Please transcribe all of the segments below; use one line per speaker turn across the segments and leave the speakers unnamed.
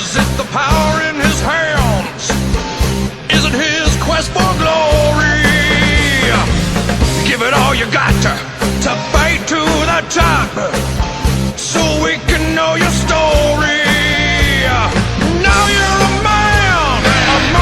Is it the power in his hands? Is it his quest for glory? Give it all you got to fight to the top, so we can know your story. Now you're a man, man.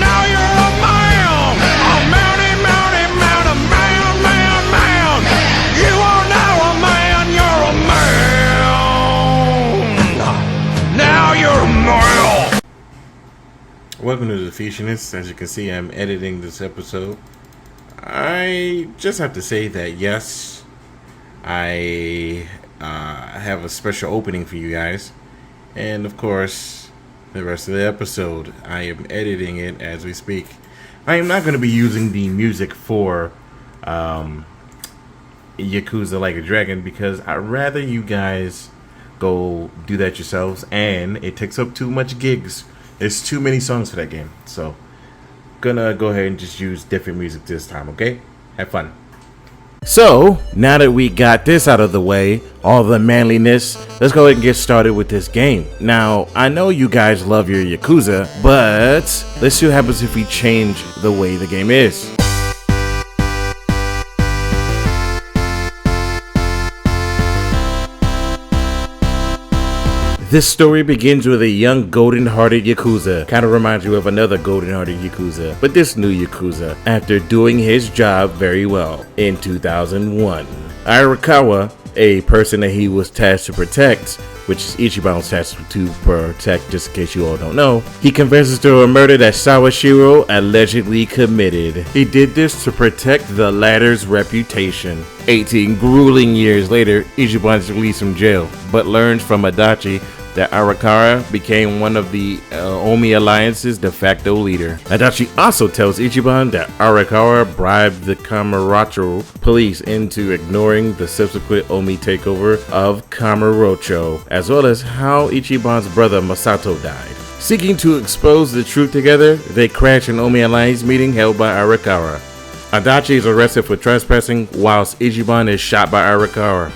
Now you're a man, man. You are now a man, you're a man. Now you're a man.
Welcome to Defeationist. As you can see, I'm editing this episode. I just have to say that yes, I have a special opening for you guys, and of course the rest of the episode I am editing it as we speak. I am not going to be using the music for Yakuza Like a Dragon because I'd rather you guys go do that yourselves, and it takes up too much gigs. There's too many songs for that game, so gonna go ahead and just use different music this time, okay? Have fun. So, now that we got this out of the way, all the manliness, let's go ahead and get started with this game. Now, I know you guys love your Yakuza, but let's see what happens if we change the way the game is. This story begins with a young golden-hearted Yakuza. Kind of reminds you of another golden-hearted Yakuza, but this new Yakuza, after doing his job very well in 2001. Arakawa, a person that he was tasked to protect, which is Ichiban was tasked to protect, just in case you all don't know, he confesses to a murder that Sawashiro allegedly committed. He did this to protect the latter's reputation. 18 grueling years later, Ichiban is released from jail, but learns from Adachi that Arakawa became one of the Omi Alliance's de facto leader. Adachi also tells Ichiban that Arakawa bribed the Kamurocho police into ignoring the subsequent Omi takeover of Kamurocho, as well as how Ichiban's brother Masato died. Seeking to expose the truth together, they crash an Omi Alliance meeting held by Arakawa. Adachi is arrested for trespassing, whilst Ichiban is shot by Arakawa.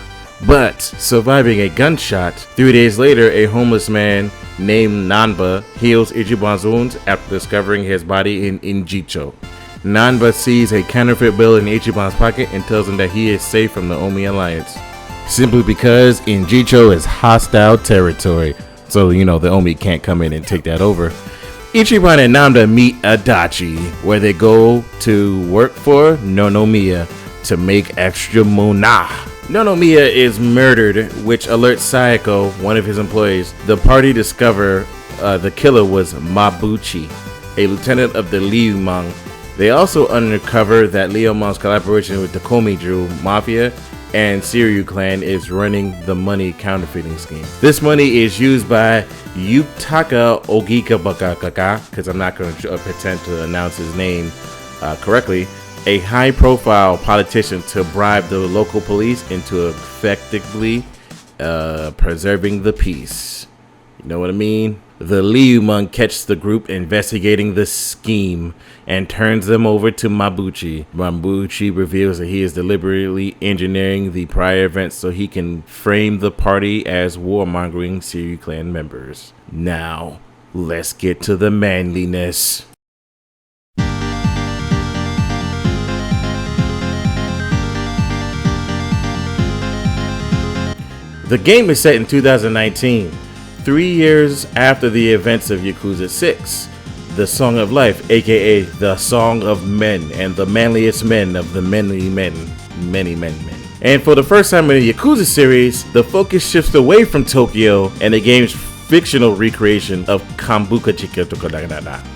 But surviving a gunshot, 3 days later, a homeless man named Nanba heals Ichiban's wounds after discovering his body in Injicho. Nanba sees a counterfeit bill in Ichiban's pocket and tells him that he is safe from the Omi Alliance, simply because Injicho is hostile territory, so the Omi can't come in and take that over. Ichiban and Nanba meet Adachi, where they go to work for Nonomiya to make extra mona. Nonomiya is murdered, which alerts Sayako, one of his employees. The party discover the killer was Mabuchi, a lieutenant of the Ryumon. They also uncover that Ryumon's collaboration with the Komiju Mafia and Shiryu clan is running the money counterfeiting scheme. This money is used by Yutaka Ogikabakaka, because I'm not going to pretend to announce his name correctly, a high-profile politician, to bribe the local police into effectively preserving the peace. You know what I mean? The Ryumon catch the group investigating the scheme and turns them over to Mabuchi. Mabuchi reveals that he is deliberately engineering the prior events so he can frame the party as warmongering Shiryu clan members. Now, let's get to the manliness. The game is set in 2019, 3 years after the events of Yakuza 6, the Song of Life, aka the Song of Men, and the manliest men of the many men. And for the first time in the Yakuza series, the focus shifts away from Tokyo and the game's fictional recreation of Kambuka-chika.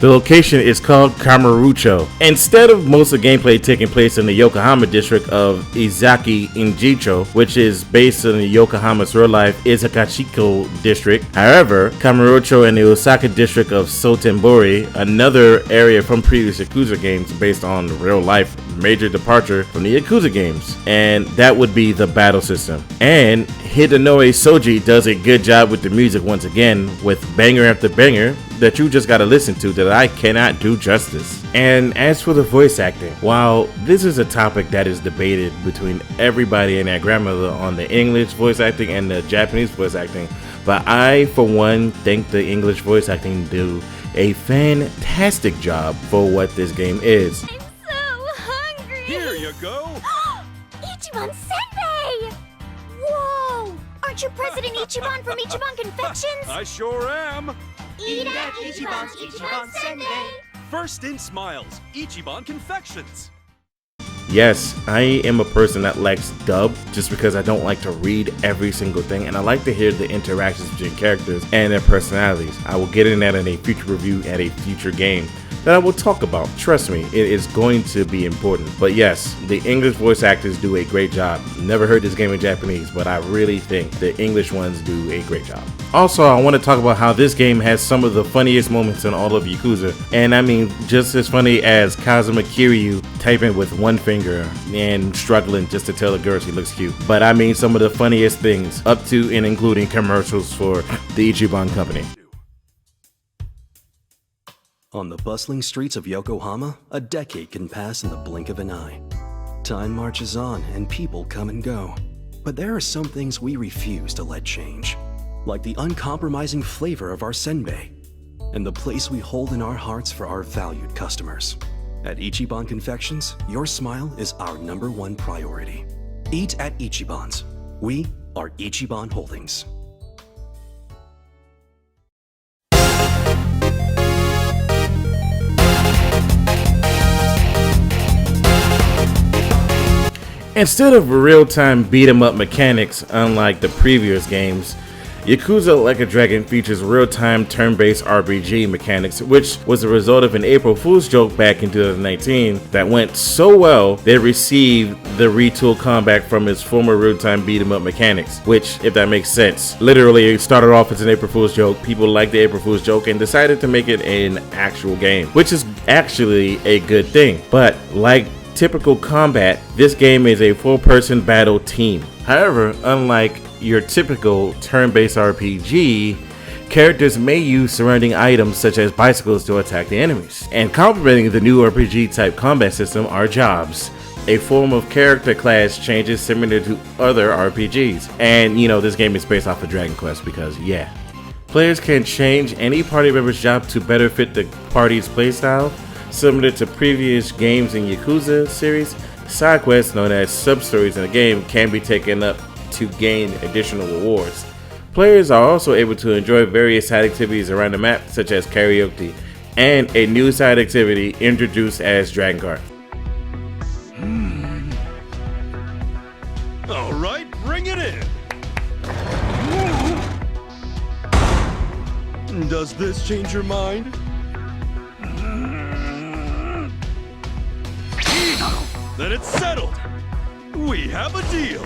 The location is called Kamurocho. Instead of most of the gameplay taking place in the Yokohama district of Izaki Injicho, which is based on the Yokohama's real-life Izakachiko district. However, Kamurocho and the Osaka district of Sotenbori, another area from previous Yakuza games based on real-life major departure from the Yakuza games, and that would be the battle system. And Hidenori Soji does a good job with the music once again, with banger after banger that you just gotta listen to that I cannot do justice. And as for the voice acting, while this is a topic that is debated between everybody and their grandmother on the English voice acting and the Japanese voice acting, but I, for one, think the English voice acting do a fantastic job for what this game is.
I'm so hungry!
Here you go!
Ichiban Senpai! Whoa! Aren't you President Ichiban from Ichiban Confections?
I sure am!
Eat at Ichiban's Ichiban Senpai!
First in smiles, Ichiban Confections!
Yes, I am a person that likes dub just because I don't like to read every single thing, and I like to hear the interactions between characters and their personalities. I will get in that in a future review at a future game that I will talk about. Trust me, it is going to be important. But yes, the English voice actors do a great job. Never heard this game in Japanese, but I really think the English ones do a great job. Also, I want to talk about how this game has some of the funniest moments in all of Yakuza. And I mean, just as funny as Kazuma Kiryu typing with one finger and struggling just to tell a girl she looks cute. But I mean some of the funniest things, up to and including commercials for the Ichiban Company.
On the bustling streets of Yokohama, a decade can pass in the blink of an eye. Time marches on and people come and go. But there are some things we refuse to let change, like the uncompromising flavor of our senbei and the place we hold in our hearts for our valued customers. At Ichiban Confections, your smile is our #1 priority. Eat at Ichiban's. We are Ichiban Holdings.
Instead of real-time beat-em-up mechanics, unlike the previous games, Yakuza Like a Dragon features real-time turn-based RPG mechanics, which was a result of an April Fool's joke back in 2019 that went so well they received the retool comeback from its former real-time beat-em-up mechanics, which, if that makes sense, literally it started off as an April Fool's joke, people liked the April Fool's joke and decided to make it an actual game, which is actually a good thing. But like typical combat, this game is a full-person battle team. However, unlike your typical turn-based RPG, characters may use surrounding items such as bicycles to attack the enemies. And complementing the new RPG type combat system are jobs, a form of character class changes similar to other RPGs. And you know, this game is based off of Dragon Quest because yeah. Players can change any party member's job to better fit the party's playstyle. Similar to previous games in Yakuza series, side quests known as sub-stories in the game can be taken up to gain additional rewards. Players are also able to enjoy various side activities around the map, such as karaoke, and a new side activity introduced as Dragon Guard.
Alright, bring it in! Does this change your mind? Then it's settled! We have a deal!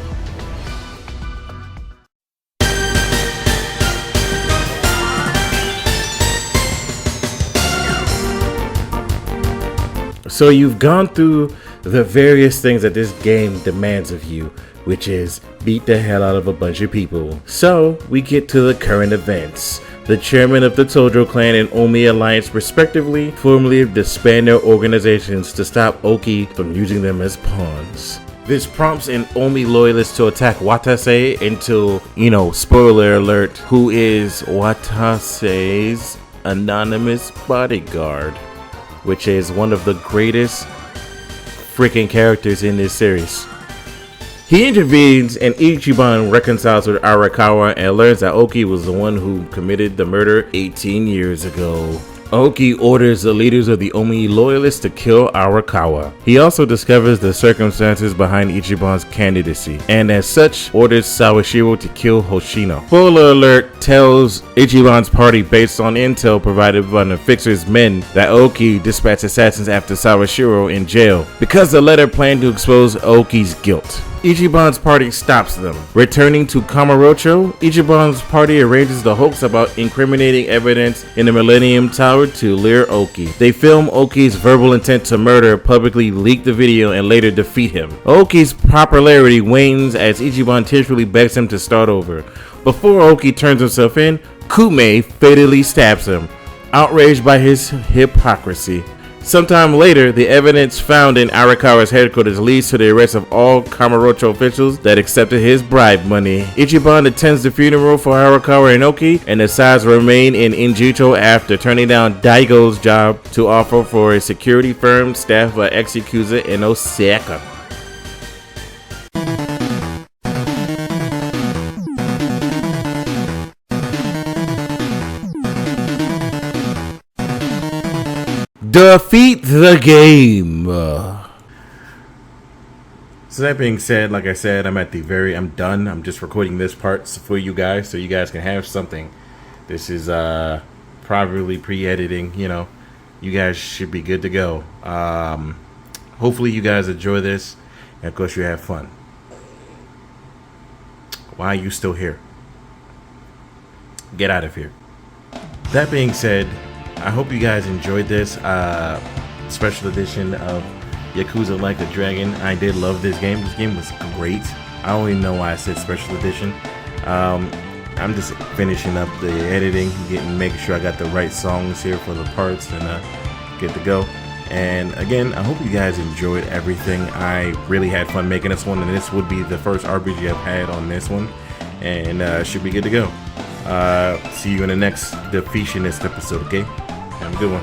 So you've gone through the various things that this game demands of you, which is beat the hell out of a bunch of people. So we get to the current events. The chairman of the Tojo clan and Omi alliance respectively formally disband their organizations to stop Oki from using them as pawns. This prompts an Omi loyalist to attack Watase until, you know, spoiler alert, who is Watase's anonymous bodyguard, which is one of the greatest freaking characters in this series. He intervenes and Ichiban reconciles with Arakawa and learns that Oki was the one who committed the murder 18 years ago. Oki orders the leaders of the Omi loyalists to kill Arakawa. He also discovers the circumstances behind Ichiban's candidacy, and as such, orders Sawashiro to kill Hoshino. Spoiler alert tells Ichiban's party based on intel provided by the Fixer's men that Oki dispatched assassins after Sawashiro in jail because the letter planned to expose Oki's guilt. Ichiban's party stops them. Returning to Kamurocho, Ichiban's party arranges the hoax about incriminating evidence in the Millennium Tower to lure Oki. They film Oki's verbal intent to murder, publicly leak the video, and later defeat him. Oki's popularity wanes as Ichiban tearfully begs him to start over. Before Oki turns himself in, Kume fatally stabs him. Outraged by his hypocrisy, Sometime later, the evidence found in Arakawa's headquarters leads to the arrest of all Kamurocho officials that accepted his bribe money. Ichiban attends the funeral for Arakawa and Oki and decides to remain in Injucho after turning down Daigo's job to offer for a security firm staffed by ex-Yakuza in Osaka. Defeat the game. So that being said, like I said, I'm done. I'm just recording this part for you guys so you guys can have something. This is probably pre-editing, you know. You guys should be good to go. Hopefully you guys enjoy this, and of course you have fun. Why are you still here? Get out of here. That being said, I hope you guys enjoyed this special edition of Yakuza Like a Dragon. I did love this game. This game was great. I don't even know why I said special edition. I'm just finishing up the editing, making sure I got the right songs here for the parts, and good to go. And again, I hope you guys enjoyed everything. I really had fun making this one, and this would be the first RPG I've had on this one, and should be good to go. See you in the next Defeationist episode, okay? Have a good one.